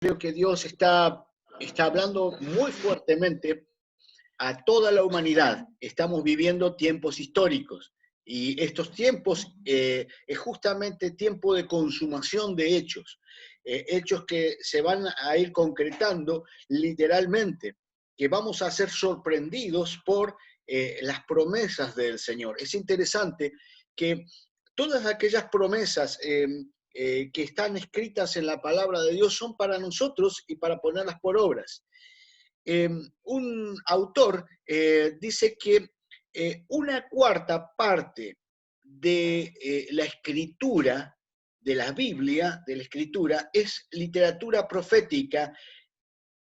Creo que Dios está hablando muy fuertemente a toda la humanidad. Estamos viviendo tiempos históricos y estos tiempos es justamente tiempo de consumación de hechos, hechos que se van a ir concretando literalmente, que vamos a ser sorprendidos por las promesas del Señor. Es interesante que todas aquellas promesas que están escritas en la palabra de Dios son para nosotros y para ponerlas por obras. Un autor dice que una cuarta parte de la escritura, de la Biblia, de la escritura, es literatura profética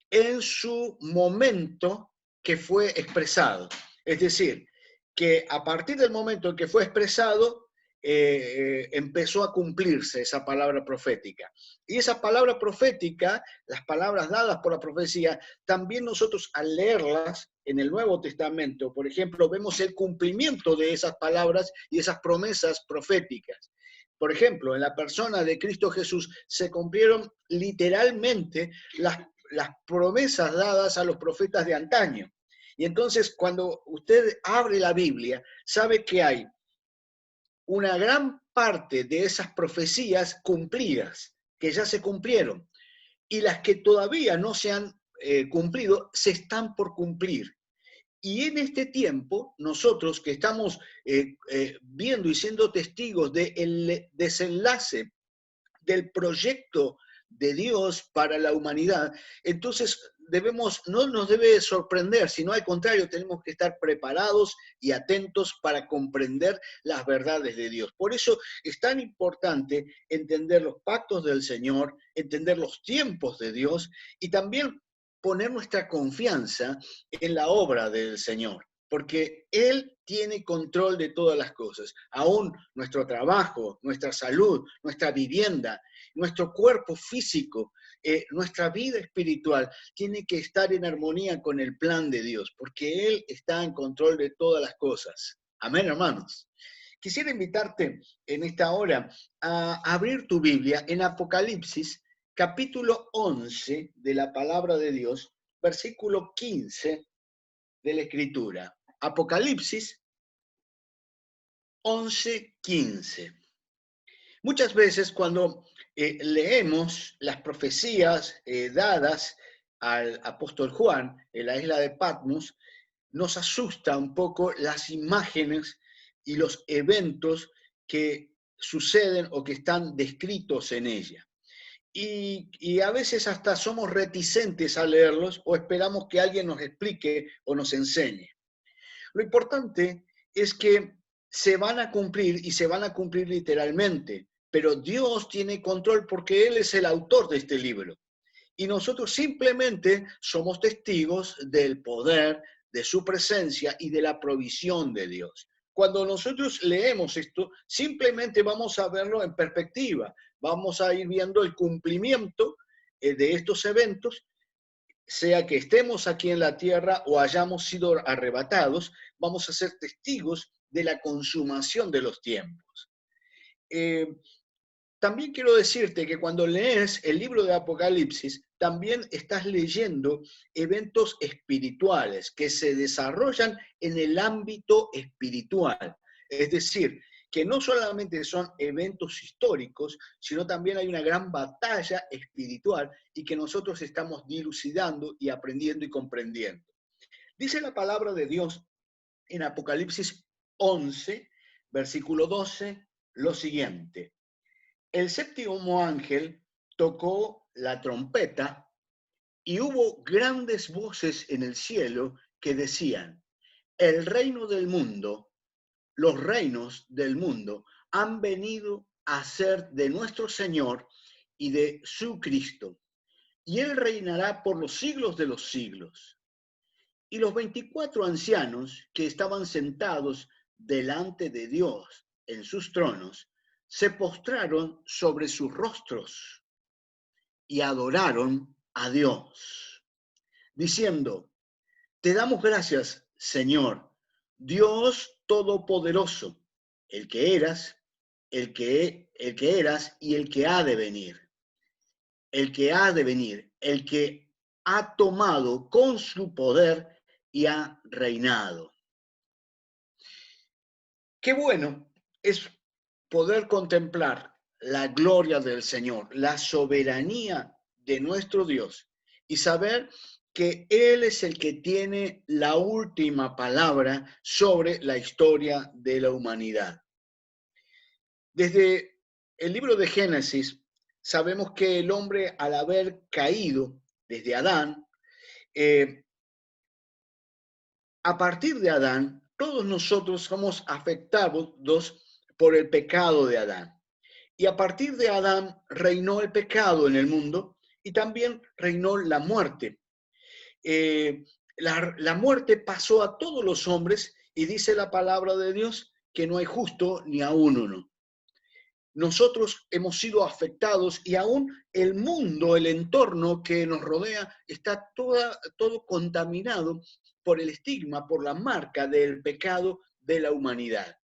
en su momento que fue expresado. Es decir, que a partir del momento en que fue expresado, empezó a cumplirse esa palabra profética. Y esa palabra profética, las palabras dadas por la profecía, también nosotros al leerlas en el Nuevo Testamento, por ejemplo, vemos el cumplimiento de esas palabras y esas promesas proféticas. Por ejemplo, en la persona de Cristo Jesús se cumplieron literalmente las promesas dadas a los profetas de antaño. Y entonces, cuando usted abre la Biblia, sabe que hay una gran parte de esas profecías cumplidas, que ya se cumplieron, y las que todavía no se han cumplido, se están por cumplir. Y en este tiempo, nosotros que estamos viendo y siendo testigos del desenlace del proyecto de Dios para la humanidad, entonces no nos debe sorprender, sino al contrario, tenemos que estar preparados y atentos para comprender las verdades de Dios. Por eso es tan importante entender los pactos del Señor, entender los tiempos de Dios y también poner nuestra confianza en la obra del Señor, porque Él tiene control de todas las cosas, aún nuestro trabajo, nuestra salud, nuestra vivienda, nuestro cuerpo físico, nuestra vida espiritual, tiene que estar en armonía con el plan de Dios, porque Él está en control de todas las cosas. Amén, hermanos. Quisiera invitarte en esta hora a abrir tu Biblia en Apocalipsis, capítulo 11 de la palabra de Dios, versículo 15 de la Escritura. Apocalipsis 11:15. Muchas veces cuando leemos las profecías dadas al apóstol Juan en la isla de Patmos, nos asusta un poco las imágenes y los eventos que suceden o que están descritos en ella. Y a veces hasta somos reticentes a leerlos o esperamos que alguien nos explique o nos enseñe. Lo importante es que se van a cumplir y se van a cumplir literalmente, pero Dios tiene control porque Él es el autor de este libro. Y nosotros simplemente somos testigos del poder, de su presencia y de la provisión de Dios. Cuando nosotros leemos esto, simplemente vamos a verlo en perspectiva, vamos a ir viendo el cumplimiento de estos eventos, sea que estemos aquí en la tierra o hayamos sido arrebatados, vamos a ser testigos de la consumación de los tiempos. También quiero decirte que cuando lees el libro de Apocalipsis, también estás leyendo eventos espirituales que se desarrollan en el ámbito espiritual. Es decir, que no solamente son eventos históricos, sino también hay una gran batalla espiritual y que nosotros estamos dilucidando y aprendiendo y comprendiendo. Dice la palabra de Dios en Apocalipsis 11, versículo 12, lo siguiente. El séptimo ángel tocó la trompeta y hubo grandes voces en el cielo que decían, el reino del mundo, los reinos del mundo han venido a ser de nuestro Señor y de su Cristo, y Él reinará por los siglos de los siglos. Y los 24 ancianos que estaban sentados delante de Dios en sus tronos, se postraron sobre sus rostros y adoraron a Dios, diciendo, te damos gracias, Señor, Dios Todopoderoso, el que eras, el que eras y el que ha de venir. El que ha de venir, el que ha tomado con su poder y ha reinado. Qué bueno es poder contemplar la gloria del Señor, la soberanía de nuestro Dios y saber que Él es el que tiene la última palabra sobre la historia de la humanidad. Desde el libro de Génesis sabemos que el hombre, al haber caído desde Adán, a partir de Adán, todos nosotros somos afectados por el pecado de Adán. Y a partir de Adán reinó el pecado en el mundo y también reinó la muerte. La muerte pasó a todos los hombres y dice la palabra de Dios que no hay justo ni aún uno. Nosotros hemos sido afectados y aún el mundo, el entorno que nos rodea, está todo contaminado por el estigma, por la marca del pecado de la humanidad.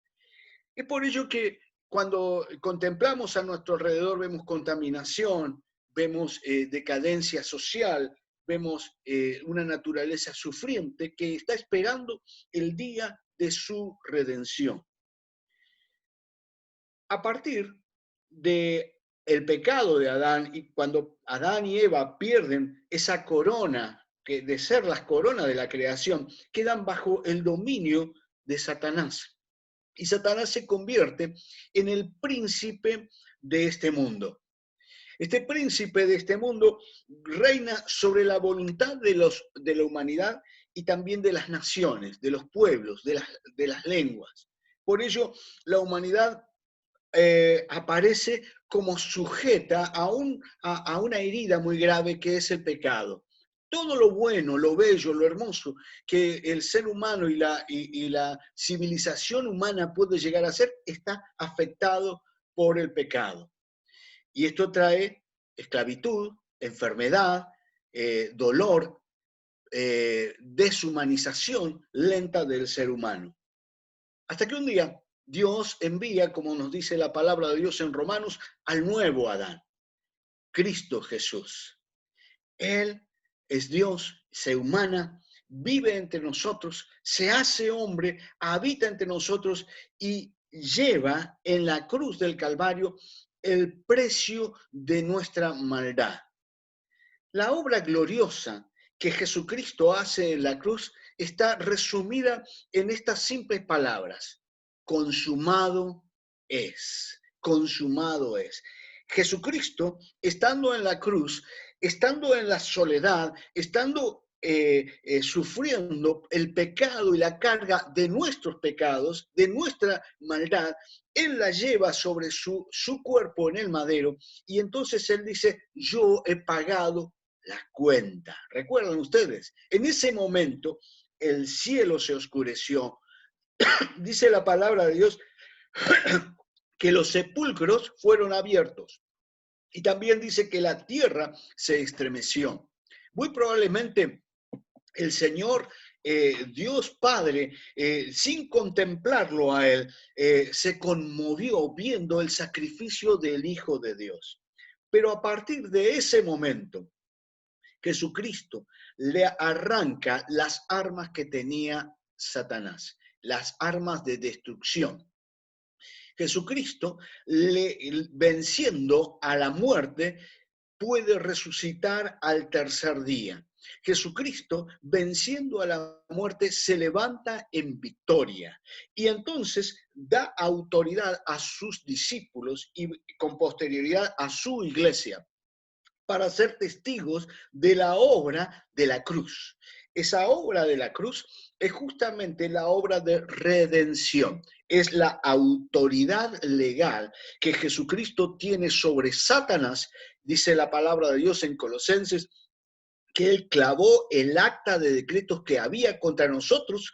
Es por ello que cuando contemplamos a nuestro alrededor vemos contaminación, vemos decadencia social, vemos una naturaleza sufriente que está esperando el día de su redención. A partir del pecado de Adán, y cuando Adán y Eva pierden esa corona, que de ser las coronas de la creación, quedan bajo el dominio de Satanás. Y Satanás se convierte en el príncipe de este mundo. Este príncipe de este mundo reina sobre la voluntad de la humanidad y también de las naciones, de los pueblos, de las lenguas. Por ello, la humanidad aparece como sujeta a una herida muy grave que es el pecado. Todo lo bueno, lo bello, lo hermoso que el ser humano y la civilización humana puede llegar a ser está afectado por el pecado. Y esto trae esclavitud, enfermedad, dolor, deshumanización lenta del ser humano. Hasta que un día Dios envía, como nos dice la palabra de Dios en Romanos, al nuevo Adán, Cristo Jesús. Él es Dios, se humana, vive entre nosotros, se hace hombre, habita entre nosotros y lleva en la cruz del Calvario el precio de nuestra maldad. La obra gloriosa que Jesucristo hace en la cruz está resumida en estas simples palabras: consumado es, consumado es. Jesucristo, estando en la cruz, estando en la soledad, estando sufriendo el pecado y la carga de nuestros pecados, de nuestra maldad, Él la lleva sobre su cuerpo en el madero y entonces Él dice: yo he pagado la cuenta. ¿Recuerdan ustedes? En ese momento el cielo se oscureció. Dice la palabra de Dios que los sepulcros fueron abiertos. Y también dice que la tierra se estremeció. Muy probablemente el Señor, Dios Padre, sin contemplarlo a Él, se conmovió viendo el sacrificio del Hijo de Dios. Pero a partir de ese momento, Jesucristo le arranca las armas que tenía Satanás, las armas de destrucción. Jesucristo, venciendo a la muerte, puede resucitar al tercer día. Jesucristo, venciendo a la muerte, se levanta en victoria y entonces da autoridad a sus discípulos y con posterioridad a su iglesia para ser testigos de la obra de la cruz. Esa obra de la cruz es justamente la obra de redención. Es la autoridad legal que Jesucristo tiene sobre Satanás. Dice la palabra de Dios en Colosenses que Él clavó el acta de decretos que había contra nosotros,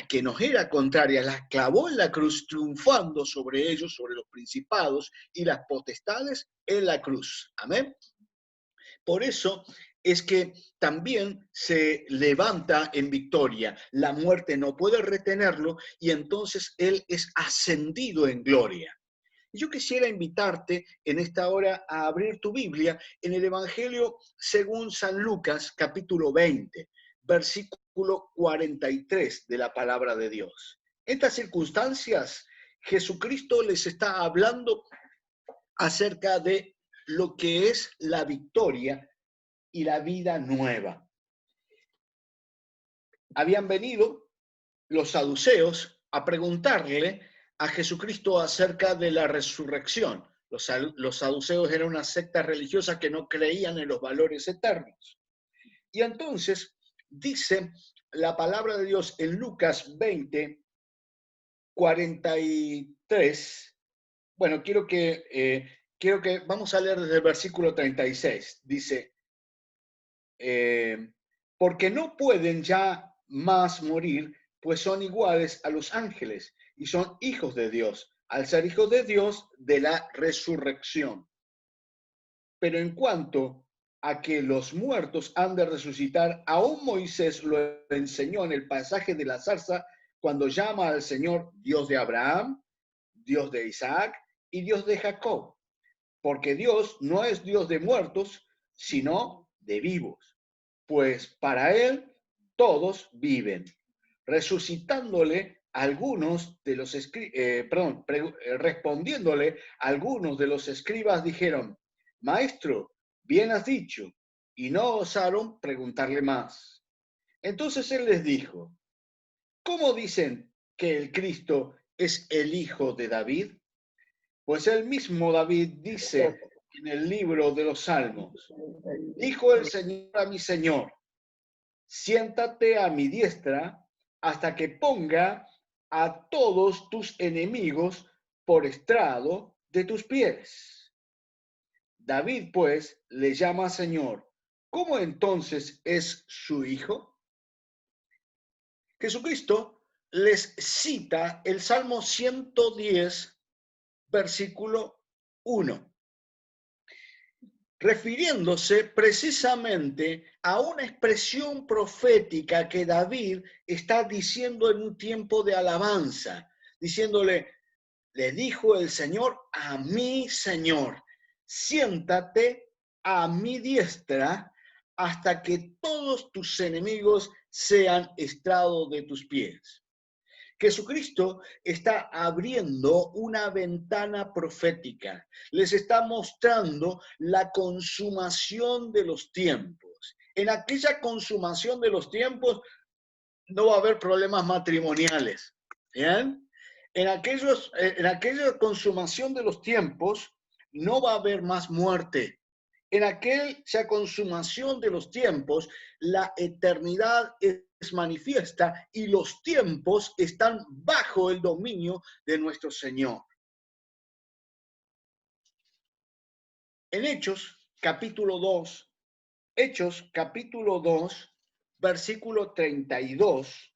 que nos era contraria, las clavó en la cruz, triunfando sobre ellos, sobre los principados y las potestades en la cruz. Amén. Por eso es que también se levanta en victoria. La muerte no puede retenerlo y entonces Él es ascendido en gloria. Yo quisiera invitarte en esta hora a abrir tu Biblia en el Evangelio según San Lucas, capítulo 20, versículo 43 de la palabra de Dios. En estas circunstancias, Jesucristo les está hablando acerca de lo que es la victoria y la vida nueva. Habían venido los saduceos a preguntarle a Jesucristo acerca de la resurrección. Los saduceos eran una secta religiosa que no creían en los valores eternos. Y entonces dice la palabra de Dios en Lucas 20, 43. Bueno, quiero que vamos a leer desde el versículo 36. Dice, porque no pueden ya más morir, pues son iguales a los ángeles y son hijos de Dios, al ser hijos de Dios de la resurrección. Pero en cuanto a que los muertos han de resucitar, aún Moisés lo enseñó en el pasaje de la zarza, cuando llama al Señor Dios de Abraham, Dios de Isaac y Dios de Jacob. Porque Dios no es Dios de muertos, sino de vivos. Pues para él todos viven. Resucitándole algunos de los respondiéndole algunos de los escribas dijeron, Maestro, bien has dicho, y no osaron preguntarle más. Entonces él les dijo, ¿cómo dicen que el Cristo es el hijo de David? Pues el mismo David dice en el libro de los Salmos, dijo el Señor a mi Señor, siéntate a mi diestra hasta que ponga a todos tus enemigos por estrado de tus pies. David, pues, le llama Señor. ¿Cómo entonces es su hijo? Jesucristo les cita el Salmo 110, versículo 1. Refiriéndose precisamente a una expresión profética que David está diciendo en un tiempo de alabanza, diciéndole, le dijo el Señor a mi Señor, siéntate a mi diestra hasta que todos tus enemigos sean estrado de tus pies. Jesucristo está abriendo una ventana profética, les está mostrando la consumación de los tiempos. En aquella consumación de los tiempos no va a haber problemas matrimoniales, ¿bien? En aquella consumación de los tiempos no va a haber más muerte. En aquella consumación de los tiempos, la eternidad es manifiesta y los tiempos están bajo el dominio de nuestro Señor. En Hechos, capítulo 2, versículo 32,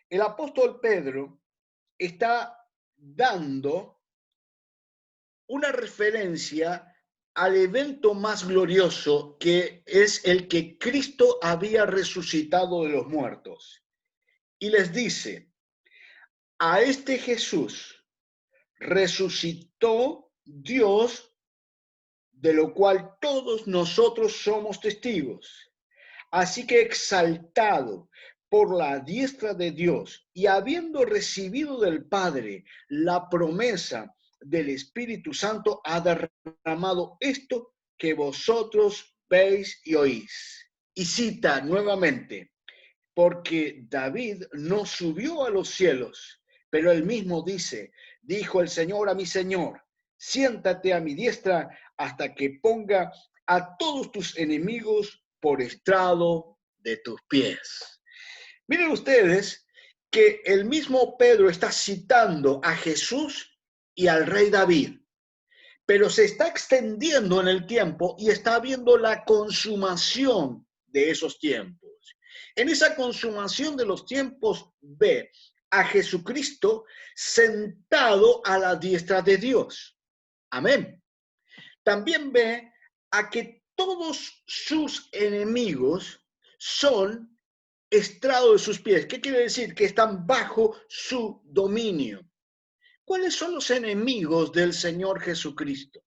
el apóstol Pedro está dando una referencia al evento más glorioso, que es el que Cristo había resucitado de los muertos. Y les dice, a este Jesús resucitó Dios, de lo cual todos nosotros somos testigos. Así que exaltado por la diestra de Dios y habiendo recibido del Padre la promesa del Espíritu Santo, ha derramado esto que vosotros veis y oís. Y cita nuevamente, porque David no subió a los cielos, pero él mismo dice, dijo el Señor a mi Señor, siéntate a mi diestra hasta que ponga a todos tus enemigos por estrado de tus pies. Miren ustedes que el mismo Pedro está citando a Jesús y al rey David, pero se está extendiendo en el tiempo y está viendo la consumación de esos tiempos. En esa consumación de los tiempos ve a Jesucristo sentado a la diestra de Dios. Amén. También ve a que todos sus enemigos son estrado de sus pies. ¿Qué quiere decir? Que están bajo su dominio. ¿Cuáles son los enemigos del Señor Jesucristo?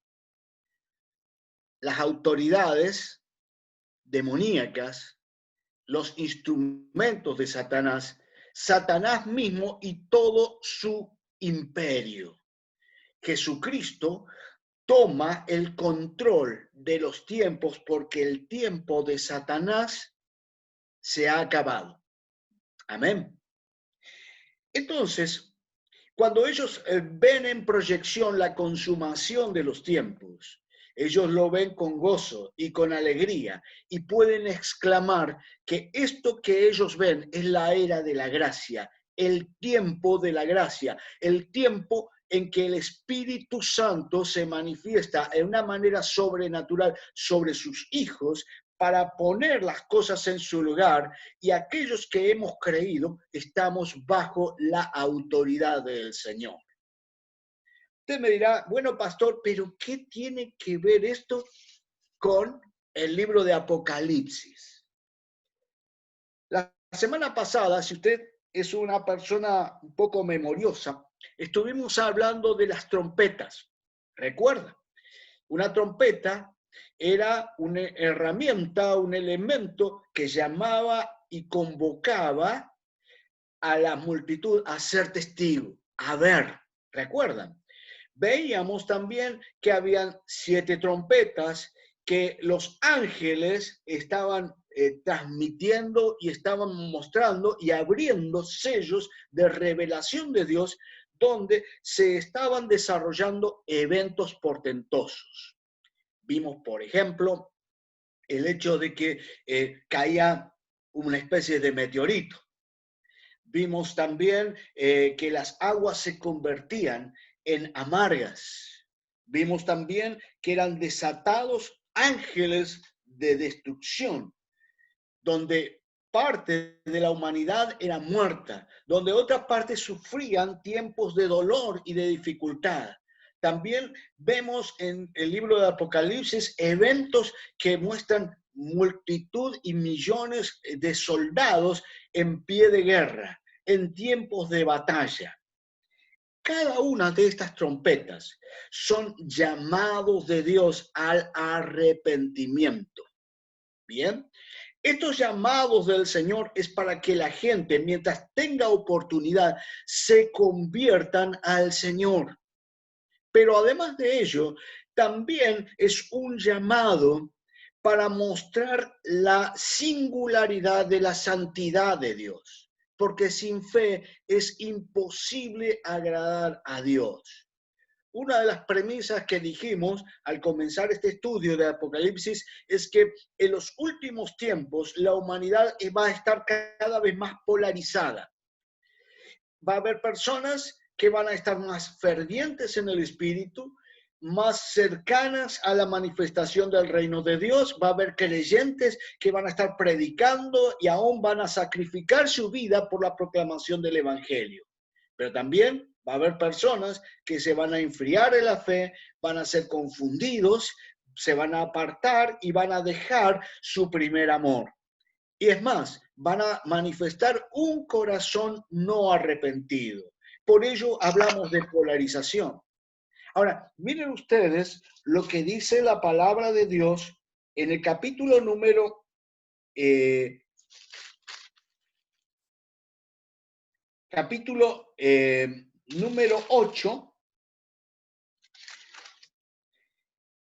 Las autoridades demoníacas, los instrumentos de Satanás, Satanás mismo y todo su imperio. Jesucristo toma el control de los tiempos porque el tiempo de Satanás se ha acabado. Amén. Entonces, cuando ellos ven en proyección la consumación de los tiempos, ellos lo ven con gozo y con alegría y pueden exclamar que esto que ellos ven es la era de la gracia, el tiempo de la gracia, el tiempo en que el Espíritu Santo se manifiesta en una manera sobrenatural sobre sus hijos para poner las cosas en su lugar, y aquellos que hemos creído estamos bajo la autoridad del Señor. Usted me dirá, bueno, pastor, pero ¿qué tiene que ver esto con el libro de Apocalipsis? La semana pasada, si usted es una persona un poco memoriosa, estuvimos hablando de las trompetas. ¿Recuerda? Una trompeta era una herramienta, un elemento que llamaba y convocaba a la multitud a ser testigo, a ver. ¿Recuerdan? Veíamos también que habían 7 trompetas que los ángeles estaban transmitiendo y estaban mostrando y abriendo sellos de revelación de Dios donde se estaban desarrollando eventos portentosos. Vimos, por ejemplo, el hecho de que caía una especie de meteorito. Vimos también que las aguas se convertían en amargas. Vimos también que eran desatados ángeles de destrucción, donde parte de la humanidad era muerta, donde otras partes sufrían tiempos de dolor y de dificultad. También vemos en el libro de Apocalipsis eventos que muestran multitud y millones de soldados en pie de guerra, en tiempos de batalla. Cada una de estas trompetas son llamados de Dios al arrepentimiento. Bien, estos llamados del Señor es para que la gente, mientras tenga oportunidad, se conviertan al Señor. Pero además de ello, también es un llamado para mostrar la singularidad de la santidad de Dios, porque sin fe es imposible agradar a Dios. Una de las premisas que dijimos al comenzar este estudio de Apocalipsis es que en los últimos tiempos la humanidad va a estar cada vez más polarizada. Va a haber personas que van a estar más fervientes en el espíritu, más cercanas a la manifestación del reino de Dios. Va a haber creyentes que van a estar predicando y aún van a sacrificar su vida por la proclamación del evangelio. Pero también va a haber personas que se van a enfriar en la fe, van a ser confundidos, se van a apartar y van a dejar su primer amor. Y es más, van a manifestar un corazón no arrepentido. Por ello hablamos de polarización. Ahora, miren ustedes lo que dice la palabra de Dios en el capítulo número número 8,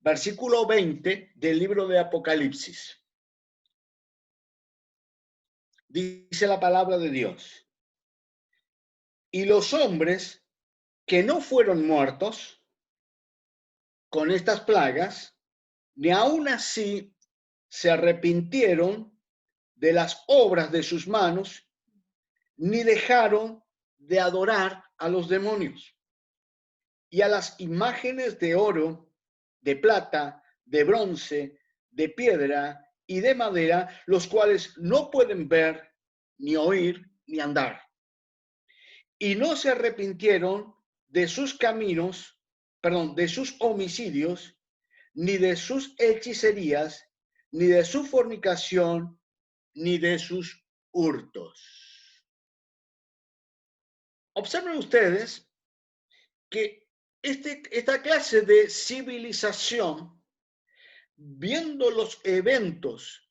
versículo 20 del libro de Apocalipsis. Dice la palabra de Dios: y los hombres que no fueron muertos con estas plagas, ni aun así se arrepintieron de las obras de sus manos, ni dejaron de adorar a los demonios y a las imágenes de oro, de plata, de bronce, de piedra y de madera, los cuales no pueden ver, ni oír, ni andar. Y no se arrepintieron de sus caminos, de sus homicidios, ni de sus hechicerías, ni de su fornicación, ni de sus hurtos. Observen ustedes que esta clase de civilización, viendo los eventos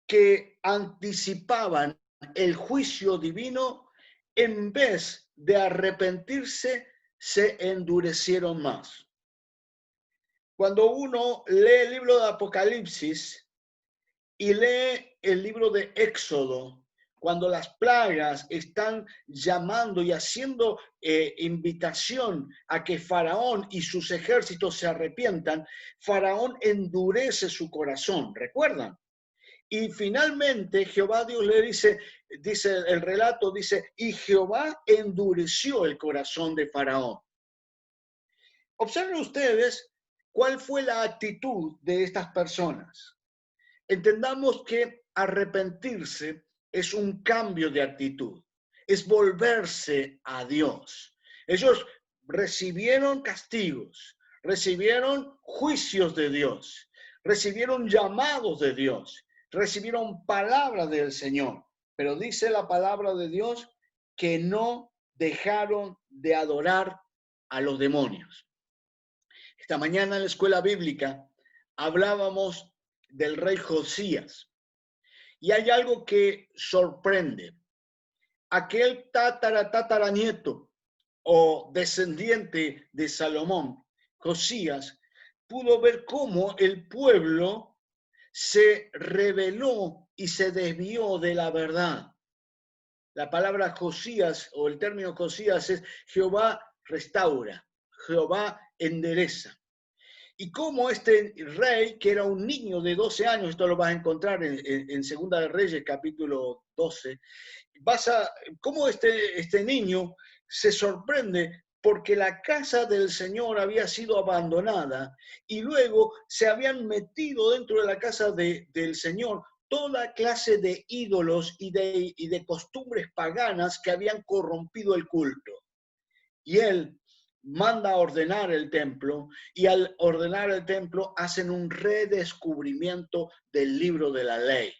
que anticipaban el juicio divino, en vez de arrepentirse, se endurecieron más. Cuando uno lee el libro de Apocalipsis y lee el libro de Éxodo, cuando las plagas están llamando y haciendo invitación a que Faraón y sus ejércitos se arrepientan, Faraón endurece su corazón, ¿recuerdan? Y finalmente Jehová Dios le dice el relato, dice, y Jehová endureció el corazón de Faraón. Observen ustedes cuál fue la actitud de estas personas. Entendamos que arrepentirse es un cambio de actitud, es volverse a Dios. Ellos recibieron castigos, recibieron juicios de Dios, recibieron llamados de Dios, recibieron palabras del Señor, pero dice la palabra de Dios que no dejaron de adorar a los demonios. Esta mañana en la escuela bíblica hablábamos del rey Josías. Y hay algo que sorprende. Aquel tataranieto o descendiente de Salomón, Josías, pudo ver cómo el pueblo se rebeló y se desvió de la verdad. La palabra Josías o el término Josías es Jehová restaura, Jehová endereza. Y cómo este rey, que era un niño de 12 años, esto lo vas a encontrar en Segunda de Reyes, capítulo 12, cómo este niño se sorprende porque la casa del Señor había sido abandonada y luego se habían metido dentro de la casa del Señor toda clase de ídolos y de costumbres paganas que habían corrompido el culto. Y él manda a ordenar el templo y al ordenar el templo hacen un redescubrimiento del libro de la ley.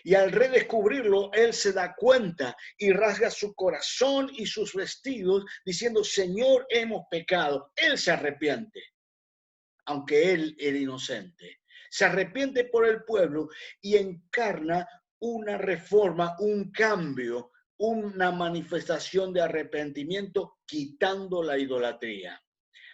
Y al redescubrirlo, él se da cuenta y rasga su corazón y sus vestidos diciendo, Señor, hemos pecado. Él se arrepiente, aunque él era inocente. Se arrepiente por el pueblo y encarna una reforma, un cambio, una manifestación de arrepentimiento quitando la idolatría.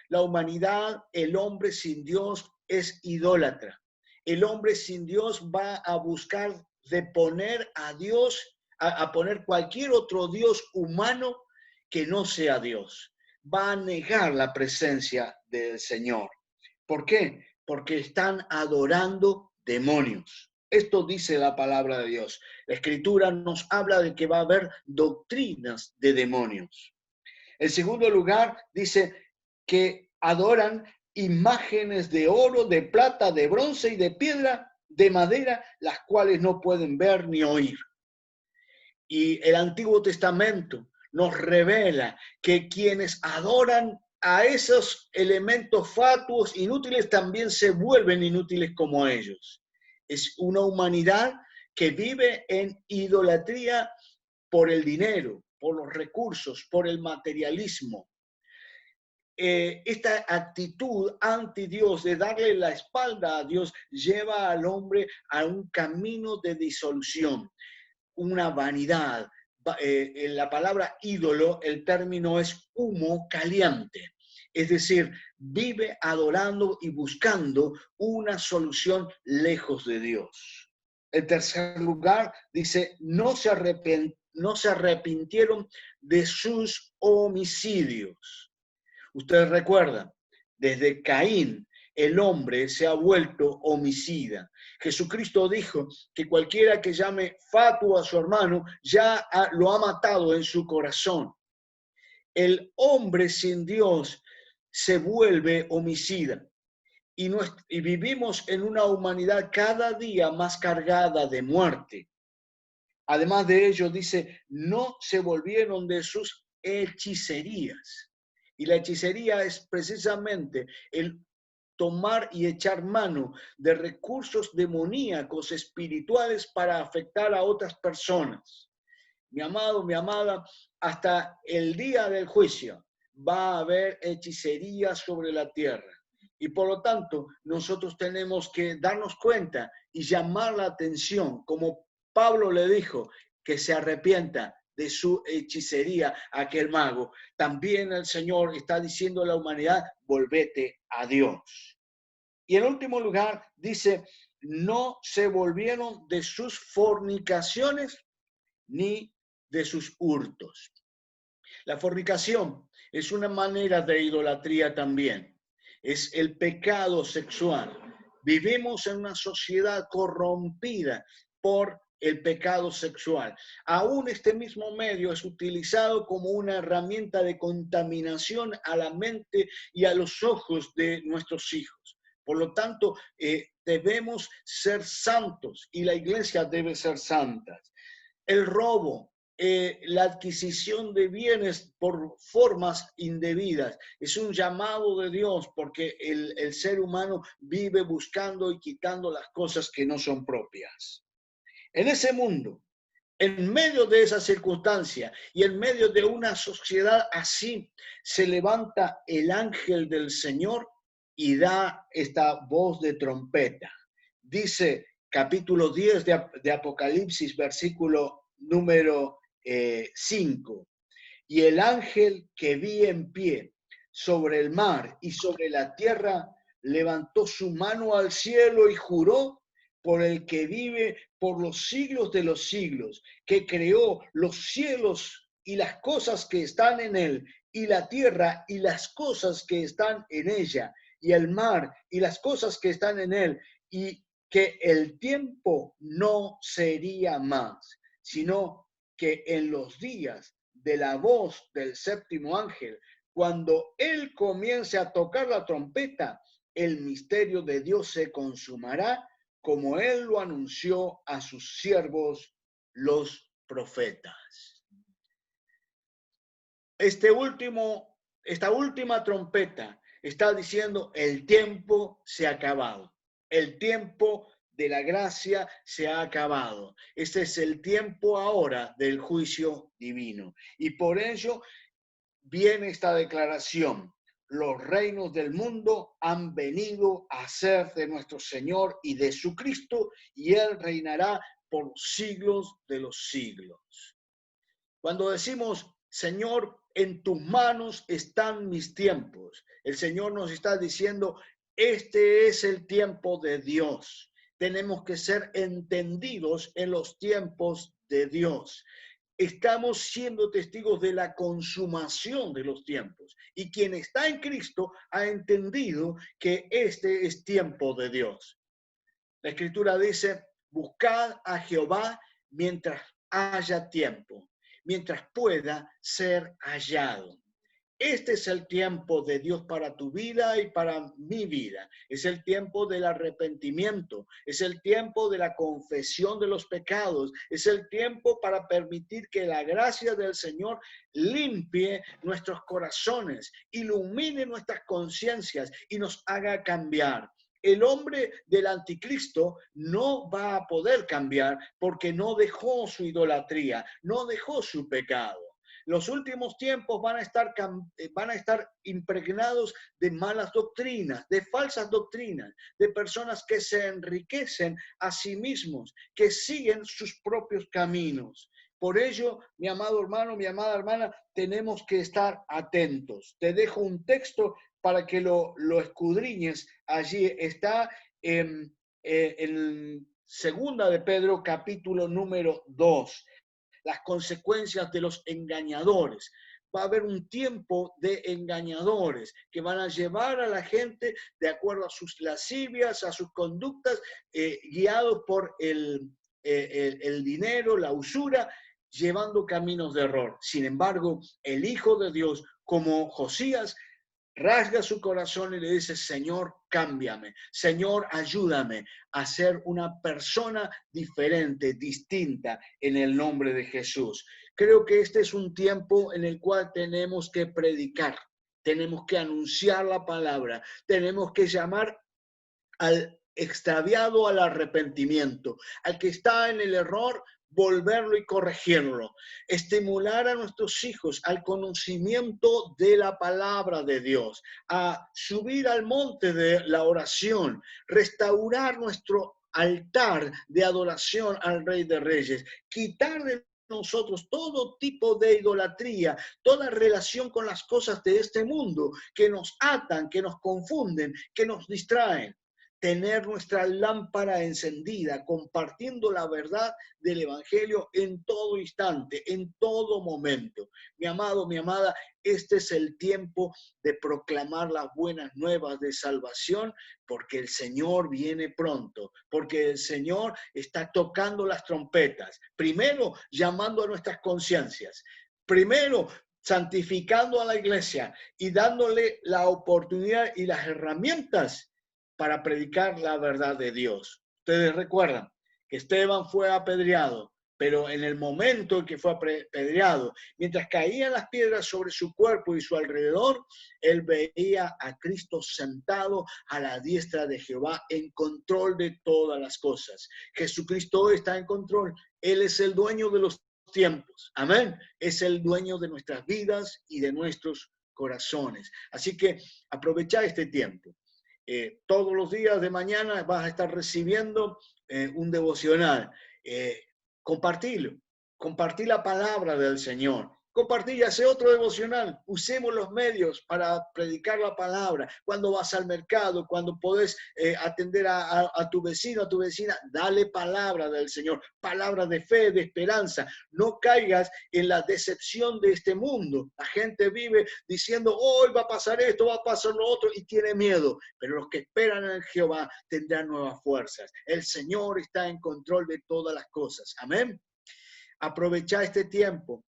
La humanidad, el hombre sin Dios es idólatra. El hombre sin Dios va a buscar de poner a Dios, a poner cualquier otro Dios humano que no sea Dios. Va a negar la presencia del Señor. ¿Por qué? Porque están adorando demonios. Esto dice la palabra de Dios. La Escritura nos habla de que va a haber doctrinas de demonios. En segundo lugar, dice que adoran imágenes de oro, de plata, de bronce y de piedra, de madera, las cuales no pueden ver ni oír. Y el Antiguo Testamento nos revela que quienes adoran a esos elementos fatuos inútiles también se vuelven inútiles como ellos. Es una humanidad que vive en idolatría por el dinero, por los recursos, por el materialismo. Esta actitud anti Dios de darle la espalda a Dios lleva al hombre a un camino de disolución, una vanidad. En la palabra ídolo, el término es humo caliente. Es decir, vive adorando y buscando una solución lejos de Dios. En tercer lugar, dice, no se arrepintieron de sus homicidios. Ustedes recuerdan, desde Caín, el hombre se ha vuelto homicida. Jesucristo dijo que cualquiera que llame fatuo a su hermano ya lo ha matado en su corazón. El hombre sin Dios se vuelve homicida. Y vivimos en una humanidad cada día más cargada de muerte. Además de ello, dice, no se volvieron de sus hechicerías. Y la hechicería es precisamente el tomar y echar mano de recursos demoníacos espirituales para afectar a otras personas. Mi amado, mi amada, hasta el día del juicio va a haber hechicería sobre la tierra. Y por lo tanto, nosotros tenemos que darnos cuenta y llamar la atención, como Pablo le dijo, que se arrepienta de su hechicería a aquel mago. También el Señor está diciendo a la humanidad, volvete a Dios. Y en último lugar, dice, no se volvieron de sus fornicaciones ni de sus hurtos. La fornicación es una manera de idolatría también. Es el pecado sexual. Vivimos en una sociedad corrompida por el pecado sexual. Aún este mismo medio es utilizado como una herramienta de contaminación a la mente y a los ojos de nuestros hijos. Por lo tanto, debemos ser santos y la iglesia debe ser santa. El robo, la adquisición de bienes por formas indebidas, es un llamado de Dios porque el ser humano vive buscando y quitando las cosas que no son propias. En ese mundo, en medio de esa circunstancia y en medio de una sociedad así, se levanta el ángel del Señor y da esta voz de trompeta. Dice capítulo 10 de Apocalipsis, versículo número 5. Y el ángel que vi en pie sobre el mar y sobre la tierra levantó su mano al cielo y juró por el que vive por los siglos de los siglos, que creó los cielos y las cosas que están en él, y la tierra y las cosas que están en ella, y el mar y las cosas que están en él, y que el tiempo no sería más, sino que en los días de la voz del séptimo ángel, cuando él comience a tocar la trompeta, el misterio de Dios se consumará, como él lo anunció a sus siervos, los profetas. Esta última trompeta está diciendo, el tiempo se ha acabado. El tiempo de la gracia se ha acabado. Este es el tiempo ahora del juicio divino. Y por ello viene esta declaración. Los reinos del mundo han venido a ser de nuestro Señor y de su Cristo, y Él reinará por siglos de los siglos. Cuando decimos, Señor, en tus manos están mis tiempos, el Señor nos está diciendo, este es el tiempo de Dios. Tenemos que ser entendidos en los tiempos de Dios. Estamos siendo testigos de la consumación de los tiempos. Y quien está en Cristo ha entendido que este es tiempo de Dios. La Escritura dice, buscad a Jehová mientras haya tiempo, mientras pueda ser hallado. Este es el tiempo de Dios para tu vida y para mi vida. Es el tiempo del arrepentimiento. Es el tiempo de la confesión de los pecados. Es el tiempo para permitir que la gracia del Señor limpie nuestros corazones, ilumine nuestras conciencias y nos haga cambiar. El hombre del anticristo no va a poder cambiar porque no dejó su idolatría, no dejó su pecado. Los últimos tiempos van a estar impregnados de malas doctrinas, de falsas doctrinas, de personas que se enriquecen a sí mismos, que siguen sus propios caminos. Por ello, mi amado hermano, mi amada hermana, tenemos que estar atentos. Te dejo un texto para que lo escudriñes. Allí está en Segunda de Pedro, capítulo número 2. Las consecuencias de los engañadores. Va a haber un tiempo de engañadores que van a llevar a la gente de acuerdo a sus lascivias, a sus conductas, guiados por el dinero, la usura, llevando caminos de error. Sin embargo, el Hijo de Dios, como Josías, rasga su corazón y le dice, Señor, cámbiame. Señor, ayúdame a ser una persona diferente, distinta en el nombre de Jesús. Creo que este es un tiempo en el cual tenemos que predicar, tenemos que anunciar la palabra, tenemos que llamar al extraviado al arrepentimiento, al que está en el error, volverlo y corregirlo. Estimular a nuestros hijos al conocimiento de la palabra de Dios, a subir al monte de la oración, restaurar nuestro altar de adoración al Rey de Reyes, quitar de nosotros todo tipo de idolatría, toda relación con las cosas de este mundo que nos atan, que nos confunden, que nos distraen. Tener nuestra lámpara encendida, compartiendo la verdad del Evangelio en todo instante, en todo momento. Mi amado, mi amada, este es el tiempo de proclamar las buenas nuevas de salvación, porque el Señor viene pronto, porque el Señor está tocando las trompetas. Primero, llamando a nuestras conciencias. Primero, santificando a la iglesia y dándole la oportunidad y las herramientas para predicar la verdad de Dios. Ustedes recuerdan que Esteban fue apedreado, pero en el momento en que fue apedreado, mientras caían las piedras sobre su cuerpo y su alrededor, él veía a Cristo sentado a la diestra de Jehová en control de todas las cosas. Jesucristo hoy está en control. Él es el dueño de los tiempos. Amén. Es el dueño de nuestras vidas y de nuestros corazones. Así que aprovecha este tiempo. Todos los días de mañana vas a estar recibiendo un devocional. Compartilo, compartir la palabra del Señor. Compartir y hacer otro devocional. Usemos los medios para predicar la palabra. Cuando vas al mercado, cuando podés atender a tu vecino, a tu vecina, dale palabra del Señor. Palabra de fe, de esperanza. No caigas en la decepción de este mundo. La gente vive diciendo, hoy va a pasar esto, va a pasar lo otro, y tiene miedo. Pero los que esperan en Jehová tendrán nuevas fuerzas. El Señor está en control de todas las cosas. Amén. Aprovecha este tiempo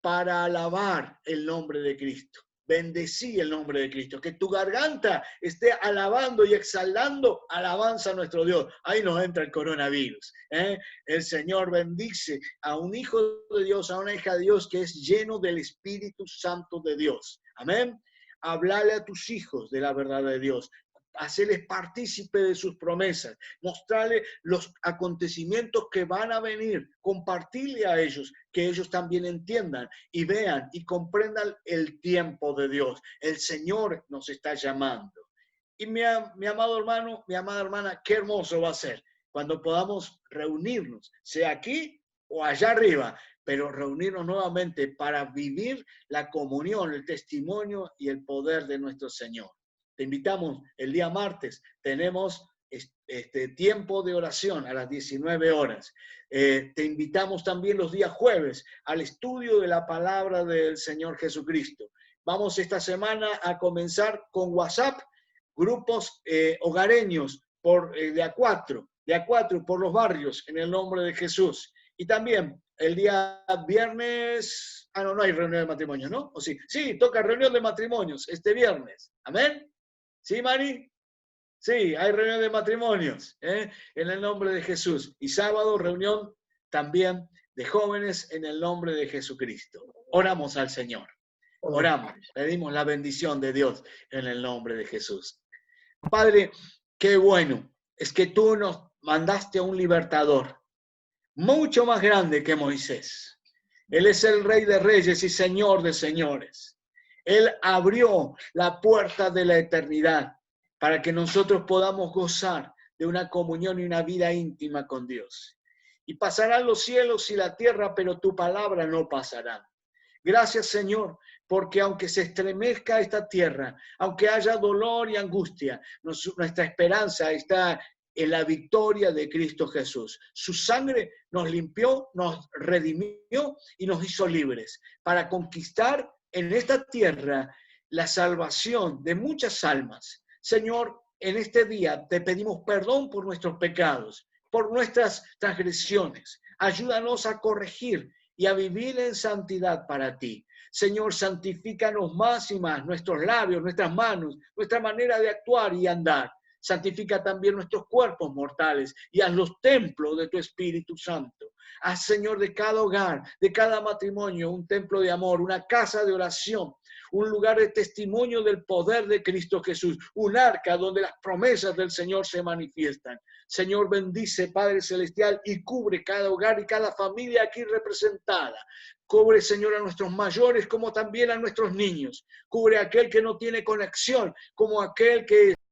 para alabar el nombre de Cristo. Bendecí el nombre de Cristo. Que tu garganta esté alabando y exhalando alabanza a nuestro Dios. Ahí nos entra el coronavirus. El Señor bendice a un hijo de Dios, a una hija de Dios que es lleno del Espíritu Santo de Dios. Amén. Hablale a tus hijos de la verdad de Dios. Hacerles partícipe de sus promesas, mostrarles los acontecimientos que van a venir, compartirle a ellos, que ellos también entiendan y vean y comprendan el tiempo de Dios. El Señor nos está llamando. Y mi amado hermano, mi amada hermana, qué hermoso va a ser cuando podamos reunirnos, sea aquí o allá arriba, pero reunirnos nuevamente para vivir la comunión, el testimonio y el poder de nuestro Señor. Te invitamos el día martes, tenemos este tiempo de oración a las 19 horas. Te invitamos también los días jueves al estudio de la palabra del Señor Jesucristo. Vamos esta semana a comenzar con WhatsApp, grupos hogareños de a cuatro por los barrios en el nombre de Jesús. Y también el día viernes, no hay reunión de matrimonios, ¿no? ¿O sí? Sí, toca reunión de matrimonios este viernes. Amén. ¿Sí, Mari? Sí, hay reunión de matrimonios, en el nombre de Jesús. Y sábado, reunión también de jóvenes en el nombre de Jesucristo. Oramos al Señor. Oramos, pedimos la bendición de Dios en el nombre de Jesús. Padre, qué bueno es que tú nos mandaste a un libertador mucho más grande que Moisés. Él es el Rey de Reyes y Señor de Señores. Él abrió la puerta de la eternidad para que nosotros podamos gozar de una comunión y una vida íntima con Dios. Y pasarán los cielos y la tierra, pero tu palabra no pasará. Gracias, Señor, porque aunque se estremezca esta tierra, aunque haya dolor y angustia, nuestra esperanza está en la victoria de Cristo Jesús. Su sangre nos limpió, nos redimió y nos hizo libres para conquistar en esta tierra la salvación de muchas almas. Señor, en este día te pedimos perdón por nuestros pecados, por nuestras transgresiones. Ayúdanos a corregir y a vivir en santidad para ti. Señor, santifícanos más y más, nuestros labios, nuestras manos, nuestra manera de actuar y andar. Santifica también nuestros cuerpos mortales y haz los templos de tu Espíritu Santo. Haz, Señor, de cada hogar, de cada matrimonio, un templo de amor, una casa de oración, un lugar de testimonio del poder de Cristo Jesús, un arca donde las promesas del Señor se manifiestan. Señor, bendice, Padre Celestial, y cubre cada hogar y cada familia aquí representada. Cubre, Señor, a nuestros mayores como también a nuestros niños. Cubre a aquel que no tiene conexión, como aquel que